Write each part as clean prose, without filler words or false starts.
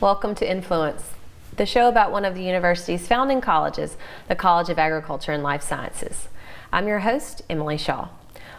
Welcome to Influence, the show about one of the university's founding colleges, the College of Agriculture and Life Sciences. I'm your host, Emily Shaw.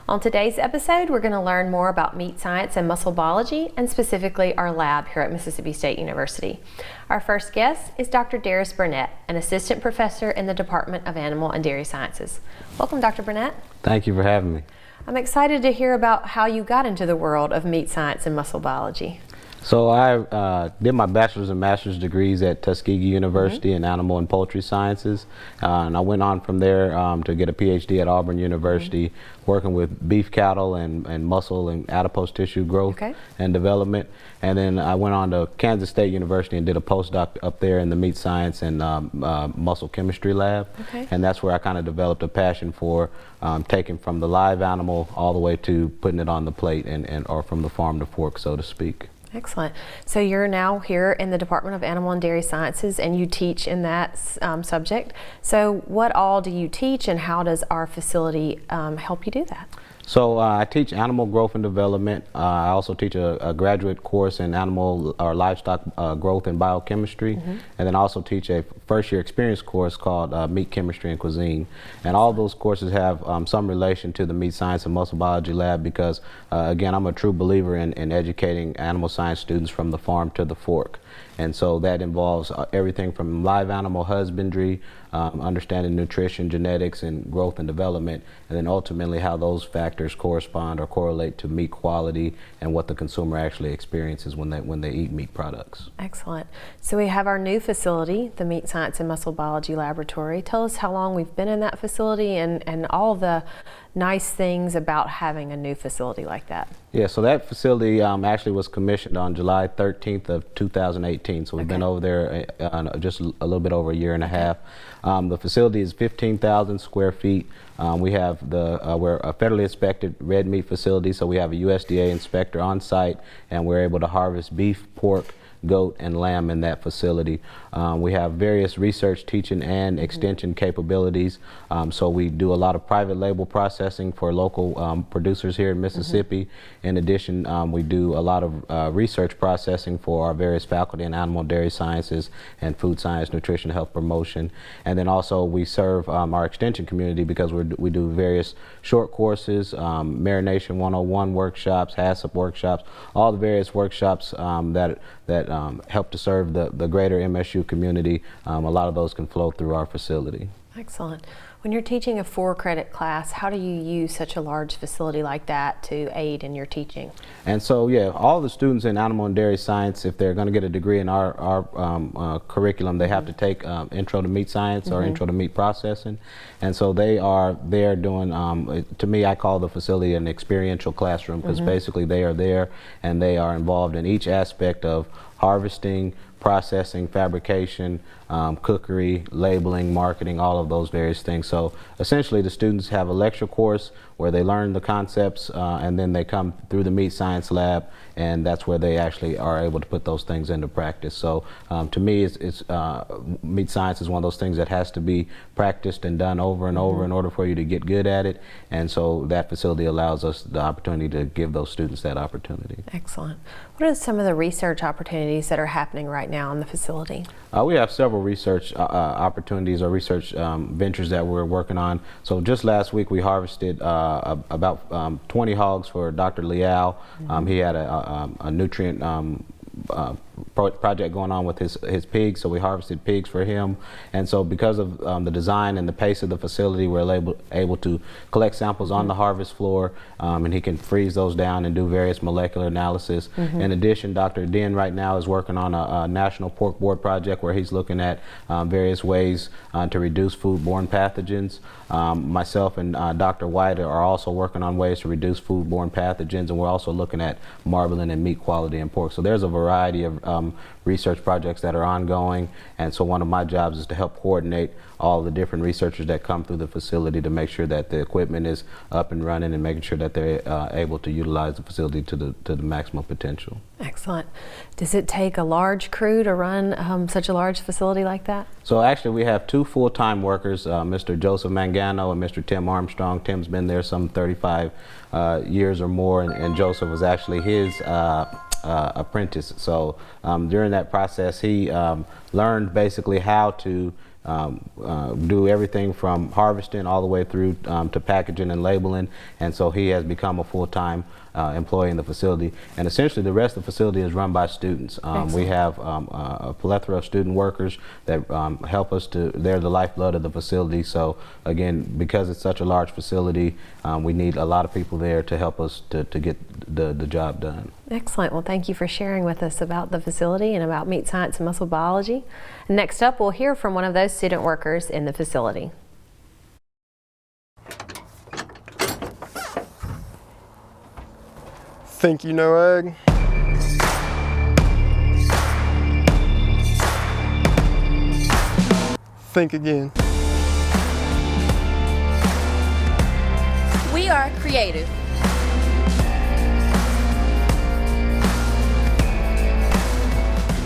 On today's episode, we're going to learn more about meat science and muscle biology, and specifically our lab here at Mississippi State University. Our first guest is Dr. Darris Burnett, an assistant professor in the Department of Animal and Dairy Sciences. Welcome, Dr. Burnett. Thank you for having me. I'm excited to hear about how you got into the world of meat science and muscle biology. So I did my bachelor's and master's degrees at Tuskegee University in animal and poultry sciences, and I went on from there to get a PhD at Auburn University, working with beef cattle and muscle and adipose tissue growth and development. And then I went on to Kansas State University and did a postdoc up there in the meat science and muscle chemistry lab. And that's where I kind of developed a passion for taking from the live animal all the way to putting it on the plate or from the farm to fork, so to speak. Excellent. So you're now here in the Department of Animal and Dairy Sciences, and you teach in that subject. So what all do you teach, and how does our facility help you do that? So I teach animal growth and development. I also teach a graduate course in animal or livestock growth and biochemistry, and then I also teach a first-year experience course called meat chemistry and cuisine. And all those courses have some relation to the meat science and muscle biology lab because, again, I'm a true believer in educating animal science students from the farm to the fork. And so that involves everything from live animal husbandry, understanding nutrition, genetics, and growth and development, and then ultimately how those factors correspond or correlate to meat quality and what the consumer actually experiences when they eat meat products. Excellent. So we have our new facility, the Meat Science and Muscle Biology Laboratory. Tell us how long we've been in that facility and all the nice things about having a new facility like that. Yeah, so that facility actually was commissioned on July 13th of 2018. So we've been over there just a little bit over a year and a half. The facility is 15,000 square feet. We have we're a federally inspected red meat facility, so we have a USDA inspector on site, and we're able to harvest beef, pork, goat, and lamb in that facility. We have various research, teaching, and extension capabilities. So we do a lot of private label processing for local producers here in Mississippi. In addition, we do a lot of research processing for our various faculty in animal dairy sciences and food science, nutrition, health promotion. And then also we serve our extension community because we do various short courses, Marination 101 workshops, HACCP workshops, all the various workshops that help to serve the greater MSU community. A lot of those can flow through our facility. Excellent. When you're teaching a 4-credit class, how do you use such a large facility like that to aid in your teaching? And so, yeah, all the students in animal and dairy science, if they're going to get a degree in our curriculum, they have to take Intro to Meat Science or Intro to Meat Processing. And so they are there doing, to me, I call the facility an experiential classroom because basically they are there and they are involved in each aspect of harvesting, processing, fabrication, cookery, labeling, marketing, all of those various things. So essentially the students have a lecture course where they learn the concepts and then they come through the meat science lab, and that's where they actually are able to put those things into practice. So to me, meat science is one of those things that has to be practiced and done over and over in order for you to get good at it. And so that facility allows us the opportunity to give those students that opportunity. Excellent. What are some of the research opportunities that are happening right now in the facility? We have several research opportunities or research ventures that we're working on. So just last week we harvested about 20 hogs for Dr. Leal. He had a nutrient project going on with his pigs, so we harvested pigs for him. And so because of the design and the pace of the facility, we're able to collect samples on the harvest floor, and he can freeze those down and do various molecular analysis. In addition, Dr. Den right now is working on a national pork board project where he's looking at various ways to reduce foodborne pathogens. Myself and Dr. White are also working on ways to reduce foodborne pathogens, and we're also looking at marbling and meat quality in pork. So there's a variety of research projects that are ongoing, and so one of my jobs is to help coordinate all the different researchers that come through the facility to make sure that the equipment is up and running and making sure that they're able to utilize the facility to the maximum potential. Excellent. Does it take a large crew to run such a large facility like that? So actually we have 2 full-time workers, Mr. Joseph Mangano and Mr. Tim Armstrong. Tim's been there some 35 years or more, and Joseph was actually his apprentice. So during that process, he learned basically how to do everything from harvesting all the way through to packaging and labeling, and so he has become a full-time employee in the facility. And essentially the rest of the facility is run by students. We have a plethora of student workers that help us they're the lifeblood of the facility. So again, because it's such a large facility, we need a lot of people there to help us to get the job done. Excellent. Well, thank you for sharing with us about the facility and about meat science and muscle biology. Next up, we'll hear from one of those student workers in the facility. Think you know egg? Think again. We are creative.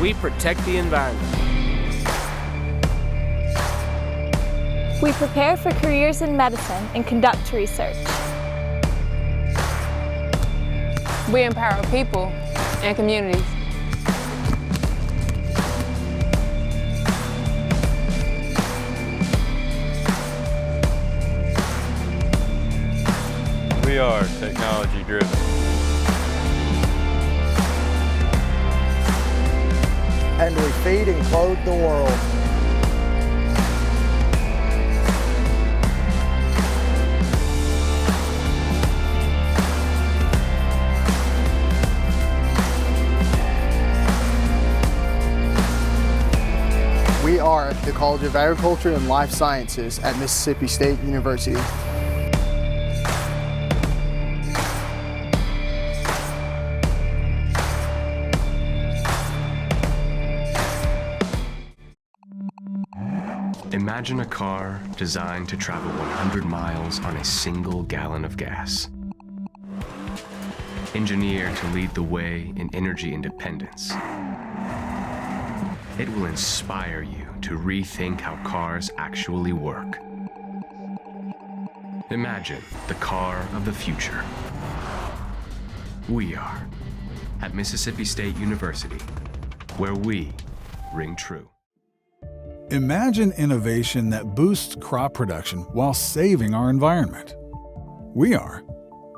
We protect the environment. We prepare for careers in medicine and conduct research. We empower people and communities. We are technology driven. And we feed and clothe the world. We are the College of Agriculture and Life Sciences at Mississippi State University. Imagine a car designed to travel 100 miles on a single gallon of gas. Engineered to lead the way in energy independence. It will inspire you to rethink how cars actually work. Imagine the car of the future. We are at Mississippi State University, where we ring true. Imagine innovation that boosts crop production while saving our environment. We are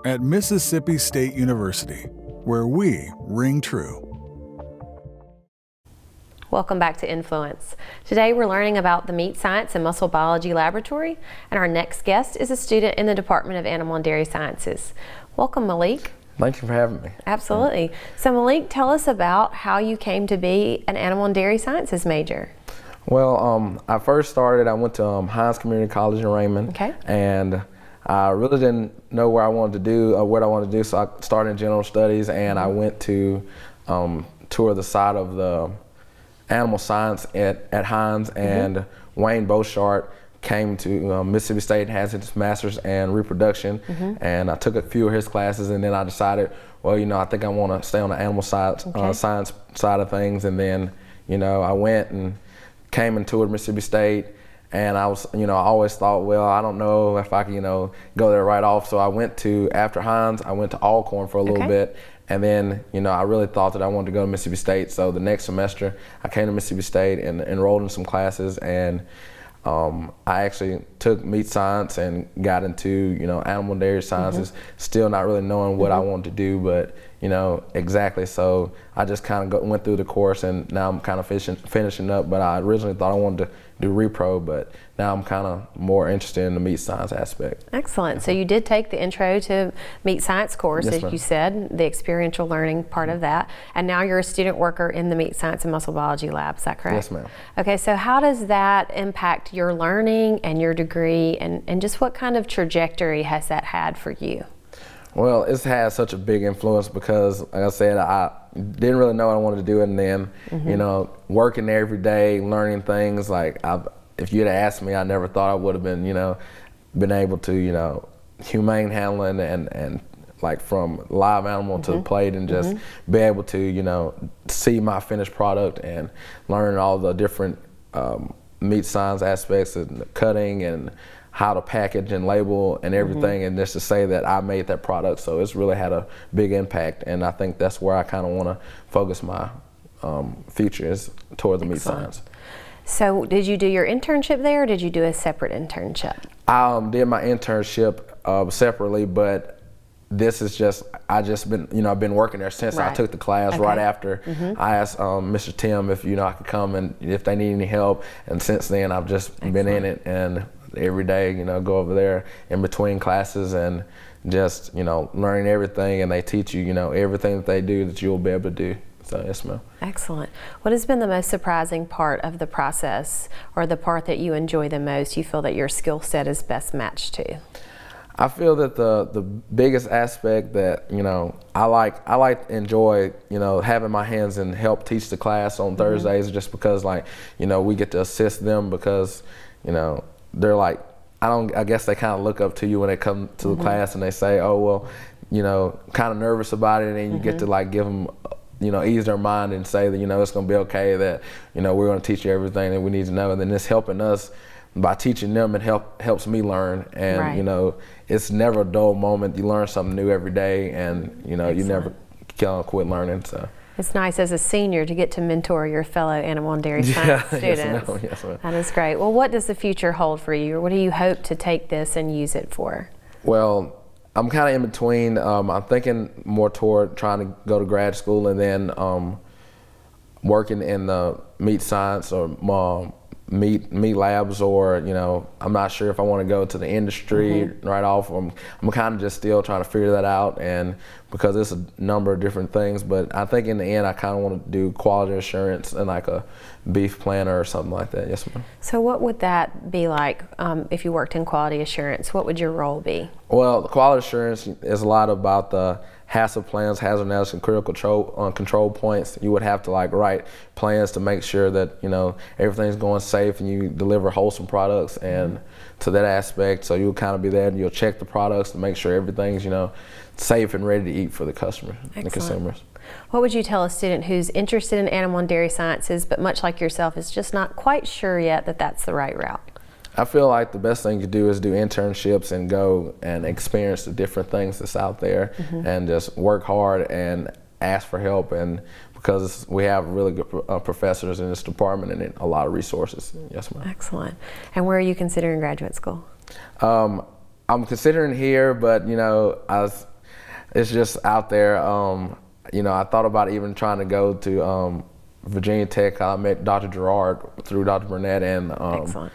at Mississippi State University, where we ring true. Welcome back to Influence. Today we're learning about the Meat Science and Muscle Biology Laboratory, and our next guest is a student in the Department of Animal and Dairy Sciences. Welcome, Malik. Thank you for having me. Absolutely. So Malik, tell us about how you came to be an Animal and Dairy Sciences major. Well, I first started, I went to Hines Community College in Raymond. Okay. And I really didn't know where I wanted to do, or what I wanted to do, so I started in general studies, and I went to tour the side of the animal science at Hines, and Wayne Beauchart came to Mississippi State and has his master's in reproduction, and I took a few of his classes, and then I decided, well, you know, I think I want to stay on the animal science side of things, and then, you know, I went and came and toured Mississippi State, and I was, you know, I always thought, well, I don't know if I can, you know, go there right off, so I went to, after Hines, I went to Alcorn for a little bit. And then, you know, I really thought that I wanted to go to Mississippi State. So the next semester, I came to Mississippi State and enrolled in some classes. And I actually took meat science and got into, you know, animal and dairy sciences, still not really knowing what I wanted to do, but, you know, exactly. So I just kind of went through the course, and now I'm kind of finishing up. But I originally thought I wanted to do repro, but now I'm kind of more interested in the meat science aspect. Excellent. So you did take the Intro to Meat Science course, as you said, the experiential learning part of that, and now you're a student worker in the Meat Science and Muscle Biology lab, is that correct? Yes, ma'am. Okay, so how does that impact your learning and your degree, and just what kind of trajectory has that had for you? Well, it's had such a big influence because, like I said, I didn't really know what I wanted to do, and then, you know, working there every day, learning things, like, if you'd asked me, I never thought I would have been, you know, been able to, you know, humane handling and like from live animal to the plate, and just be able to, you know, see my finished product and learn all the different meat science aspects and cutting and how to package and label and everything, and just to say that I made that product, so it's really had a big impact, and I think that's where I kind of want to focus my future is toward the meat science. So did you do your internship there, or did you do a separate internship? I did my internship separately, but this is just, I've been working there since I took the class right after. I asked Mr. Tim if, I could come and if they need any help, and since then I've just been in it, and every day, go over there in between classes and just, learning everything, and they teach you, everything that they do that you'll be able to do. So, yes, ma'am. Excellent. What has been the most surprising part of the process, or the part that you enjoy the most, you feel that your skill set is best matched to? I feel that the biggest aspect that, I enjoy, having my hands and help teach the class on Thursdays, just because, we get to assist them, because, they're like, I guess they kind of look up to you when they come to the class, and they say, oh, well, kind of nervous about it, and then you get to give them, ease their mind and say that, it's going to be okay, that, we're going to teach you everything that we need to know. And then it's helping us by teaching them. It helps me learn. And, it's never a dull moment. You learn something new every day, and, you never quit learning. So. It's nice as a senior to get to mentor your fellow animal and dairy science students. Yes, ma'am. That is great. Well, what does the future hold for you, or what do you hope to take this and use it for? Well, I'm kind of in between. I'm thinking more toward trying to go to grad school, and then working in the meat science or meat labs, or I'm not sure if I want to go to the industry right off. I'm kind of just still trying to figure that out, and because it's a number of different things, but I think in the end I kind of want to do quality assurance and like a beef planner or something like that. Yes, ma'am. So what would that be like if you worked in quality assurance? What would your role be? Well, the quality assurance is a lot about the HACCP plans, hazard analysis and critical control points. You would have to write plans to make sure that everything's going safe and you deliver wholesome products, and to that aspect. So you'll kind of be there and you'll check the products to make sure everything's safe and ready to eat for the customer and consumers. What would you tell a student who's interested in animal and dairy sciences, but much like yourself is just not quite sure yet that that's the right route? I feel like the best thing to do is do internships and go and experience the different things that's out there, and just work hard and ask for help, and because we have really good professors in this department and a lot of resources. Yes, ma'am. Excellent. And where are you considering graduate school? I'm considering here, but it's just out there. I thought about even trying to go to Virginia Tech. I met Dr. Gerard through Dr. Burnett, and Excellent.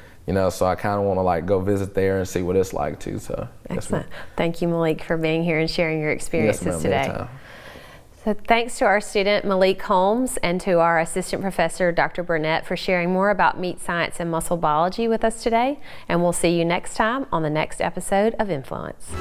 So I kind of want to go visit there and see what it's like too. So excellent. Thank you, Malik, for being here and sharing your experiences today. Anytime. So thanks to our student Malik Holmes and to our assistant professor Dr. Burnett for sharing more about meat science and muscle biology with us today. And we'll see you next time on the next episode of Influence.